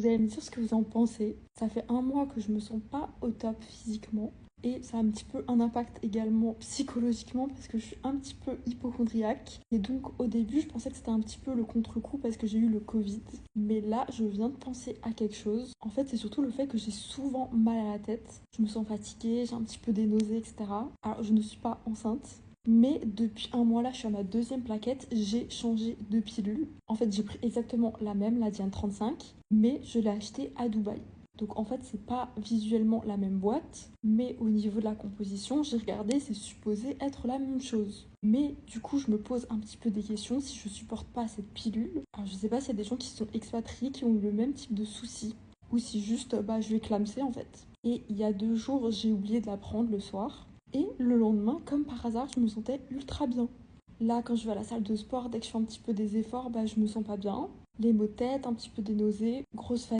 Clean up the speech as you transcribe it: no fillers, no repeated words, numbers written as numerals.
Vous allez me dire ce que vous en pensez. Ça fait un mois que je me sens pas au top physiquement. Et ça a un petit peu un impact également psychologiquement parce que je suis un petit peu hypochondriaque. Et donc au début, je pensais que c'était un petit peu le contre-coup parce que j'ai eu le Covid. Mais là, je viens de penser à quelque chose. En fait, c'est surtout le fait que j'ai souvent mal à la tête. Je me sens fatiguée, j'ai un petit peu des nausées, etc. Alors, je ne suis pas enceinte. Mais depuis un mois là, je suis à ma deuxième plaquette, j'ai changé de pilule. En fait, j'ai pris exactement la même, la Diane 35, mais je l'ai achetée à Dubaï. Donc en fait, c'est pas visuellement la même boîte, mais au niveau de la composition, j'ai regardé, c'est supposé être la même chose. Mais du coup, je me pose un petit peu des questions si je supporte pas cette pilule. Alors je sais pas s'il y a des gens qui sont expatriés qui ont eu le même type de soucis, ou si juste je vais clamser en fait. Et il y a 2 jours, j'ai oublié de la prendre le soir. Et le lendemain, comme par hasard, je me sentais ultra bien. Là, quand je vais à la salle de sport, dès que je fais un petit peu des efforts, je me sens pas bien. Les maux de tête, un petit peu des nausées, grosse fatigue.